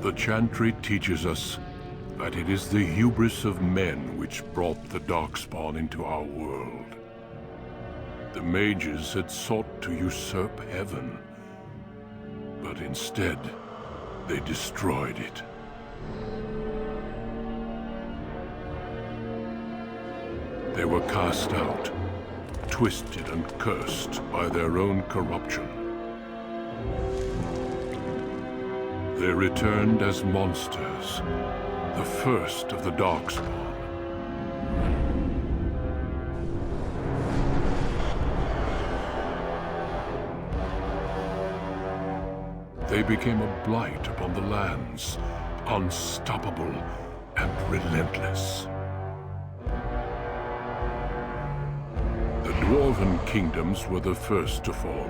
The chantry teaches us that it is the hubris of men which brought the Darkspawn into our world. The mages had sought to usurp heaven, but instead, they destroyed it. They were cast out, twisted and cursed by their own corruption. They returned as monsters, the first of the Darkspawn. They became a blight upon the lands, unstoppable and relentless. The Dwarven kingdoms were the first to fall,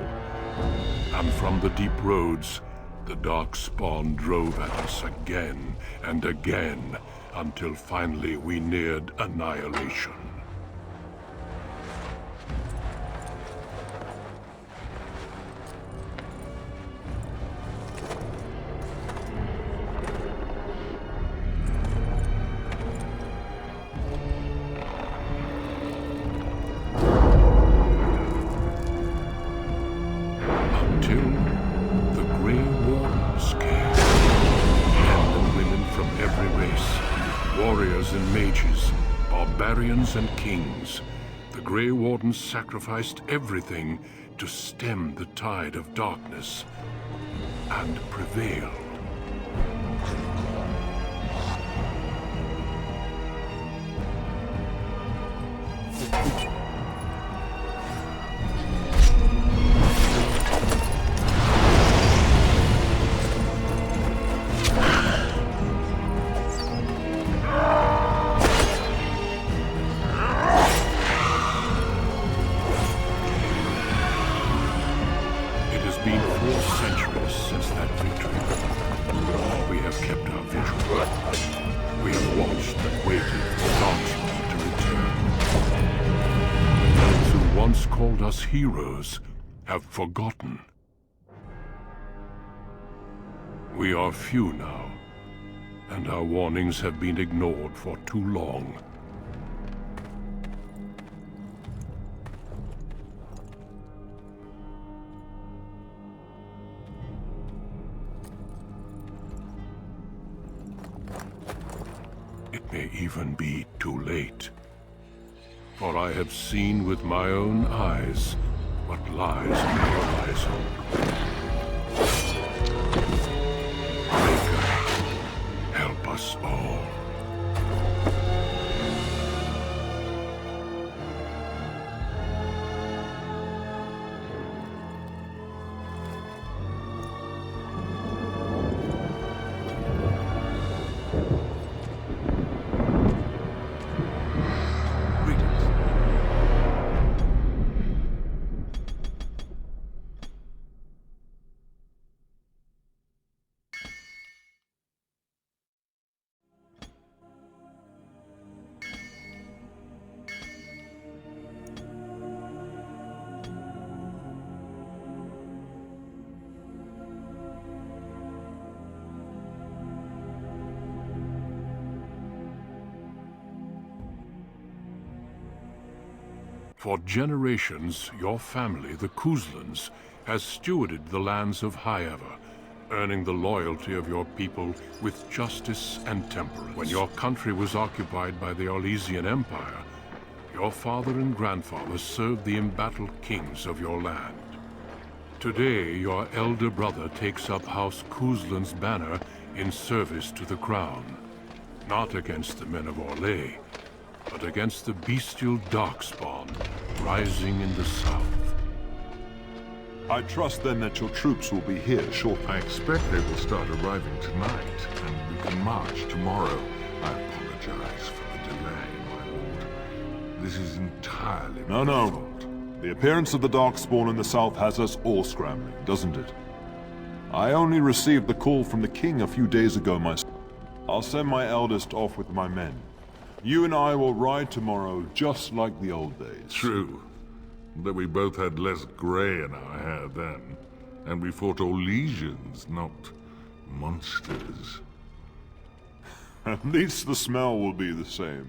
and from the deep roads, the Darkspawn drove at us again and again, until finally we neared annihilation. And kings, the Grey Wardens sacrificed everything to stem the tide of darkness, and prevailed. Heroes have forgotten. We are few now, and our warnings have been ignored for too long. It may even be too late. For I have seen with my own eyes what lies in the horizon. Maker, help us all. For generations, your family, the Kuzlans, has stewarded the lands of Highever, earning the loyalty of your people with justice and temperance. When your country was occupied by the Orlesian Empire, your father and grandfather served the embattled kings of your land. Today, your elder brother takes up House Kuzlan's banner in service to the crown, not against the men of Orlais, but against the bestial Darkspawn rising in the south. I trust then that your troops will be here shortly. I expect they will start arriving tonight, and we can march tomorrow. I apologize for the delay, my lord. This is entirely my fault. The appearance of the Darkspawn in the south has us all scrambling, doesn't it? I only received the call from the king a few days ago myself. I'll send my eldest off with my men. You and I will ride tomorrow, just like the old days. True. Though we both had less grey in our hair then. And we fought Orlesians, not Monsters. At least the smell will be the same.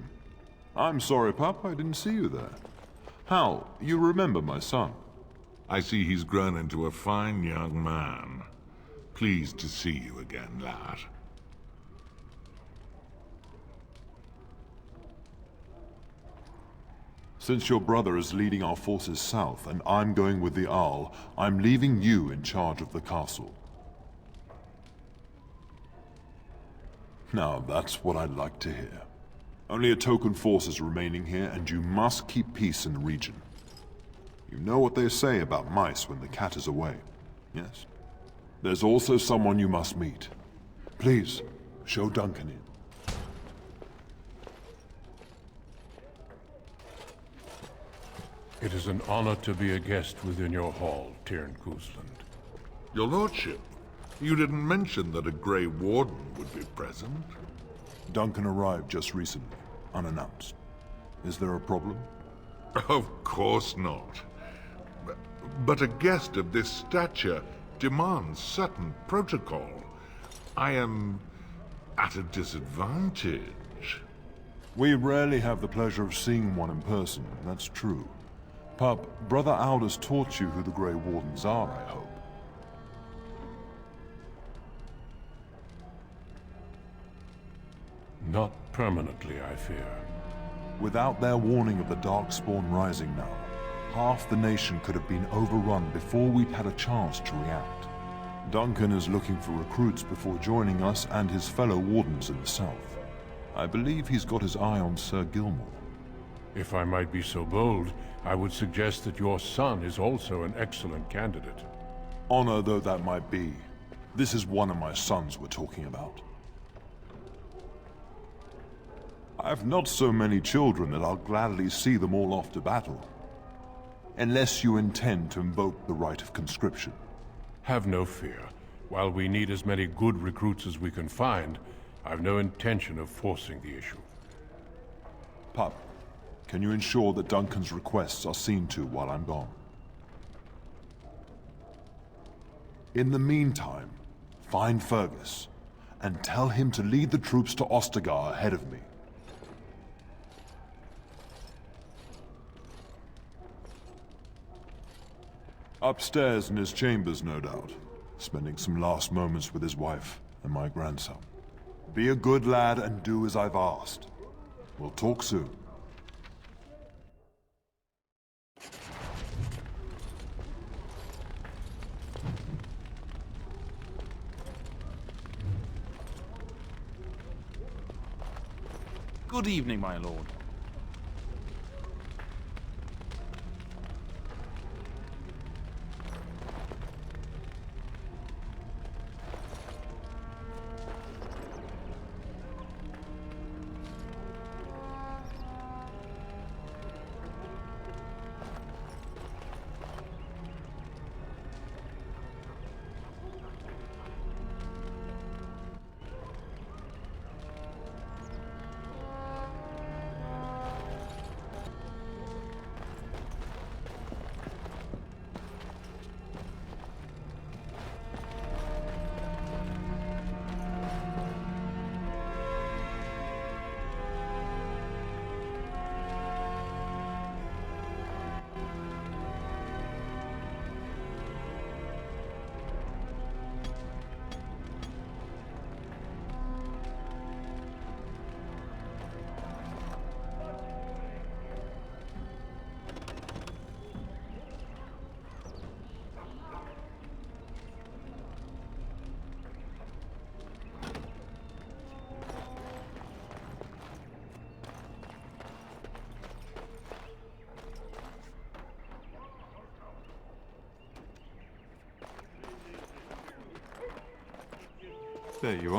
I'm sorry, Pup, I didn't see you there. Hal, you remember my son? I see he's grown into a fine young man. Pleased to see you again, lad. Since your brother is leading our forces south and I'm going with the Arl, I'm leaving you in charge of the castle. Now, that's what I'd like to hear. Only a token force is remaining here, and you must keep peace in the region. You know what they say about mice when the cat is away, yes? There's also someone you must meet. Please, show Duncan in. It is an honor to be a guest within your hall, Tyrn Cousland. Your lordship, you didn't mention that a Grey Warden would be present. Duncan arrived just recently, unannounced. Is there a problem? Of course not. But a guest of this stature demands certain protocol. I am at a disadvantage. We rarely have the pleasure of seeing one in person, that's true. Pup, Brother Aldous taught you who the Grey Wardens are, I hope. Not permanently, I fear. Without their warning of the Darkspawn rising now, half the nation could have been overrun before we'd had a chance to react. Duncan is looking for recruits before joining us and his fellow Wardens in the south. I believe he's got his eye on Sir Gilmore. If I might be so bold, I would suggest that your son is also an excellent candidate. Honor though that might be, this is one of my sons we're talking about. I've not so many children that I'll gladly see them all off to battle. Unless you intend to invoke the right of conscription. Have no fear. While we need as many good recruits as we can find, I've no intention of forcing the issue. Pup, can you ensure that Duncan's requests are seen to while I'm gone? In the meantime, find Fergus, and tell him to lead the troops to Ostagar ahead of me. Upstairs in his chambers, no doubt, spending some last moments with his wife and my grandson. Be a good lad and do as I've asked. We'll talk soon. Good evening, my lord. There you are.